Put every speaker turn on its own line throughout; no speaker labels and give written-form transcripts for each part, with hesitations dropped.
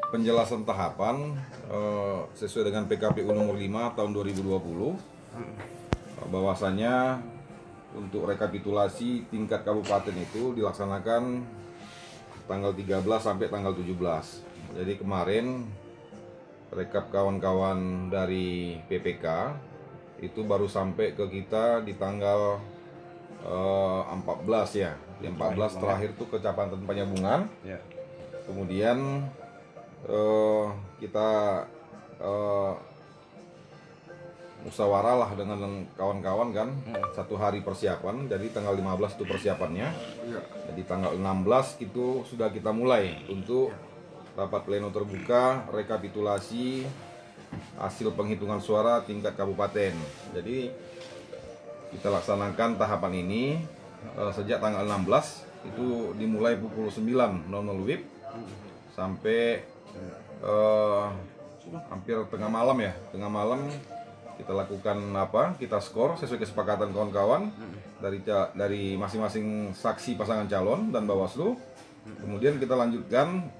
penjelasan tahapan sesuai dengan PKPU nomor 5 tahun 2020 bahwasanya untuk rekapitulasi tingkat kabupaten itu dilaksanakan tanggal 13 sampai tanggal 17. Jadi kemarin rekap kawan-kawan dari PPK itu baru sampai ke kita di tanggal 14 ya. Di 14 terakhir tuh Kecamatan Panyabungan. Kemudian kita musyawarah lah dengan kawan-kawan kan, satu hari persiapan. Jadi tanggal 15 itu persiapannya. Jadi tanggal 16 itu sudah kita mulai untuk rapat pleno terbuka rekapitulasi hasil penghitungan suara tingkat kabupaten. Jadi kita laksanakan tahapan ini sejak tanggal 16 itu dimulai pukul 9.00 WIB sampai hampir tengah malam ya. Tengah malam kita lakukan kita skor sesuai kesepakatan kawan-kawan dari masing-masing saksi pasangan calon dan Bawaslu. Kemudian kita lanjutkan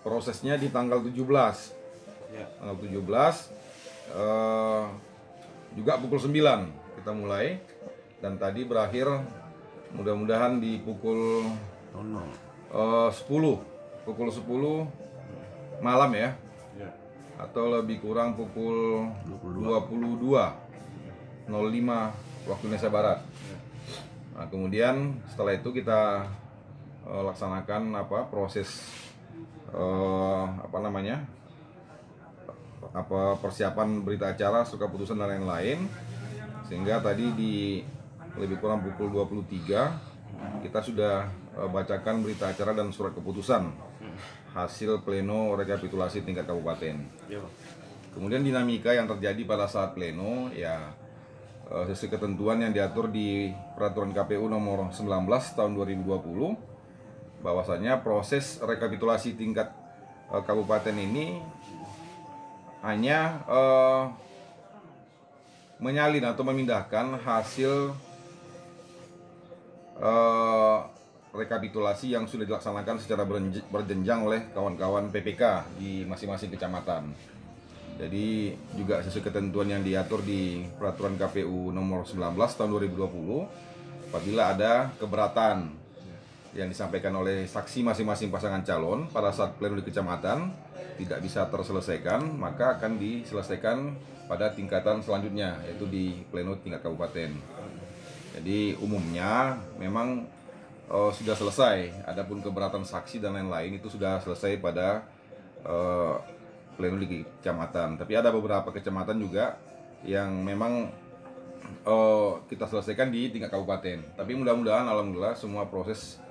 prosesnya di tanggal 17. Tanggal 17 juga pukul 9 kita mulai dan tadi berakhir mudah-mudahan di pukul 10 malam ya. Atau lebih kurang pukul 22.05 waktu Indonesia Barat. Nah, kemudian setelah itu kita laksanakan proses persiapan berita acara, surat keputusan dan lain-lain, sehingga tadi di lebih kurang pukul 23 kita sudah bacakan berita acara dan surat keputusan hasil pleno rekapitulasi tingkat kabupaten. Kemudian dinamika yang terjadi pada saat pleno ya sesuai ketentuan yang diatur di peraturan KPU nomor 19 tahun 2020 bahwasanya proses rekapitulasi tingkat kabupaten ini hanya menyalin atau memindahkan hasil rekapitulasi yang sudah dilaksanakan secara berjenjang oleh kawan-kawan PPK di masing-masing kecamatan. Jadi juga sesuai ketentuan yang diatur di peraturan KPU nomor 19 tahun 2020, apabila ada keberatan yang disampaikan oleh saksi masing-masing pasangan calon pada saat pleno di kecamatan tidak bisa terselesaikan, maka akan diselesaikan pada tingkatan selanjutnya, yaitu di pleno tingkat kabupaten. Jadi umumnya memang sudah selesai, adapun keberatan saksi dan lain-lain itu sudah selesai pada pleno di kecamatan. Tapi ada beberapa kecamatan juga yang memang kita selesaikan di tingkat kabupaten. Tapi mudah-mudahan alhamdulillah semua proses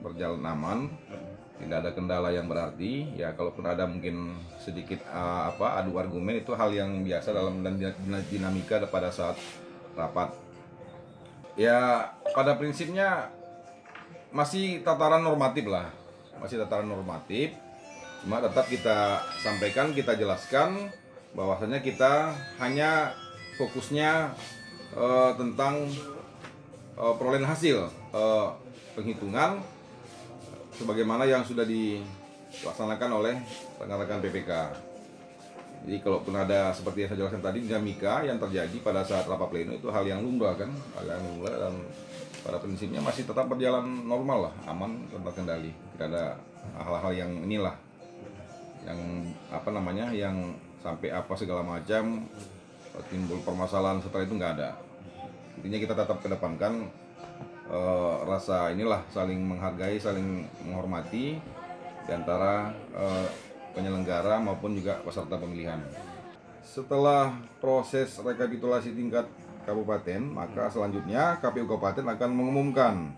berjalan aman, tidak ada kendala yang berarti. Ya kalaupun ada mungkin sedikit adu argumen, itu hal yang biasa dalam dinamika pada saat rapat. Ya pada prinsipnya masih tataran normatif lah, cuma tetap kita sampaikan, kita jelaskan bahwasanya kita hanya fokusnya tentang perolehan hasil penghitungan sebagaimana yang sudah dilaksanakan oleh rekan-rekan PPK. Jadi kalaupun ada seperti yang saya jelaskan tadi, dinamika yang terjadi pada saat rapat pleno itu hal yang lumrah kan, dan pada prinsipnya masih tetap berjalan normal lah, aman dan terkendali. Tidak ada hal-hal yang inilah, yang yang sampai segala macam timbul permasalahan setelah itu nggak ada. Intinya kita tetap kedepankan rasa inilah, saling menghargai, saling menghormati di antara penyelenggara maupun juga peserta pemilihan. Setelah proses rekapitulasi tingkat kabupaten, maka selanjutnya KPU Kabupaten akan mengumumkan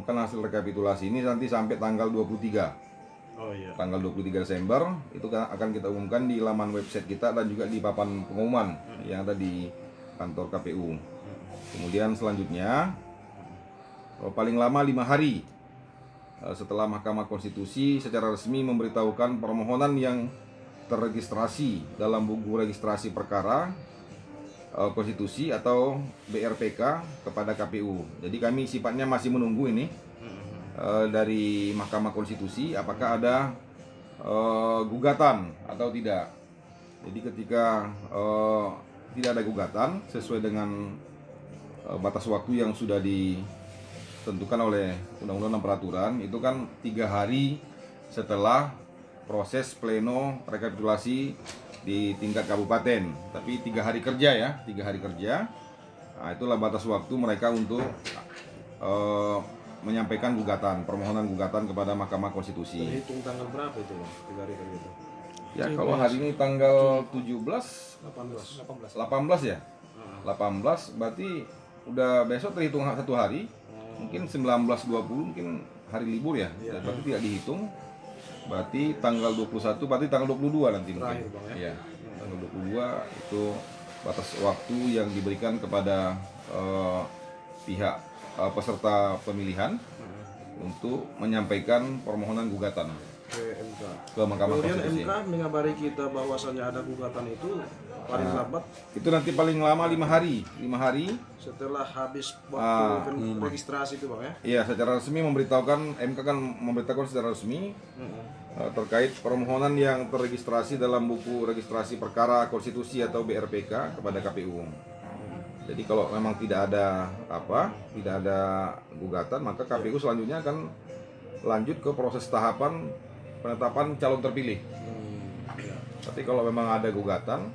hasil rekapitulasi ini nanti sampai tanggal 23. Tanggal 23 Desember itu akan kita umumkan di laman website kita dan juga di papan pengumuman yang ada di kantor KPU. Kemudian selanjutnya paling lama 5 hari setelah Mahkamah Konstitusi secara resmi memberitahukan permohonan yang terregistrasi dalam buku registrasi perkara konstitusi atau BRPK kepada KPU. Jadi kami sifatnya masih menunggu ini dari Mahkamah Konstitusi apakah ada gugatan atau tidak. Jadi ketika tidak ada gugatan sesuai dengan batas waktu yang sudah ditentukan oleh undang-undang dan peraturan, itu kan 3 hari setelah proses pleno rekapitulasi di tingkat kabupaten. Tapi 3 hari kerja ya, 3 hari kerja. Nah, itulah batas waktu mereka untuk menyampaikan gugatan, permohonan gugatan kepada Mahkamah Konstitusi.
Terhitung tanggal berapa itu, Bang? 3 hari kerja itu?
Ya, kalau hari ini tanggal 17, 18 ya. 18 berarti udah besok terhitung 1 hari. Mungkin 19, 20 mungkin hari libur ya. Berarti tidak dihitung. Berarti tanggal 21, berarti tanggal 22 nanti mungkin.
Terakhir, Bang, ya?
Iya. Tanggal 22 itu batas waktu yang diberikan kepada pihak peserta pemilihan untuk menyampaikan permohonan gugatan
Ke MK.
ke Mahkamah
Kemudian
Konstitusi.
MK mengabari kita bahwasannya ada gugatan itu paling lambat
Itu nanti paling lama 5 hari. 5 hari.
setelah habis waktu registrasi itu, Bang, ya?
Iya, secara resmi memberitahukan, MK kan memberitahukan secara resmi terkait permohonan yang terregistrasi dalam buku registrasi perkara konstitusi atau BRPK kepada KPU. Jadi kalau memang tidak ada gugatan, maka KPU selanjutnya akan lanjut ke proses tahapan penetapan calon terpilih. Tapi kalau memang ada gugatan,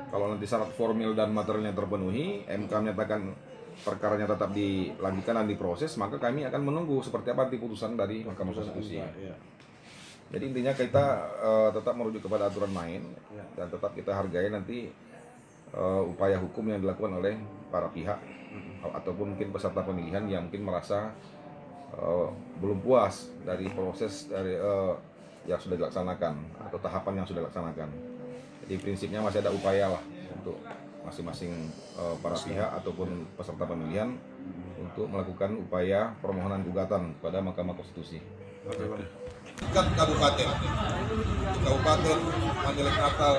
kalau nanti syarat formil dan materialnya terpenuhi, MK menyatakan perkaranya tetap dilanjutkan dan diproses, maka kami akan menunggu seperti apa nanti putusan dari Mahkamah Konstitusi. Jadi intinya kita tetap merujuk kepada aturan main dan tetap kita hargai nanti upaya hukum yang dilakukan oleh para pihak ataupun mungkin peserta pemilihan yang mungkin merasa belum puas dari proses dari yang sudah dilaksanakan atau tahapan yang sudah dilaksanakan. Jadi prinsipnya masih ada upaya lah untuk masing-masing para pihak ataupun peserta pemilihan untuk melakukan upaya permohonan gugatan kepada Mahkamah Konstitusi.
Kabupaten Mandailing Natal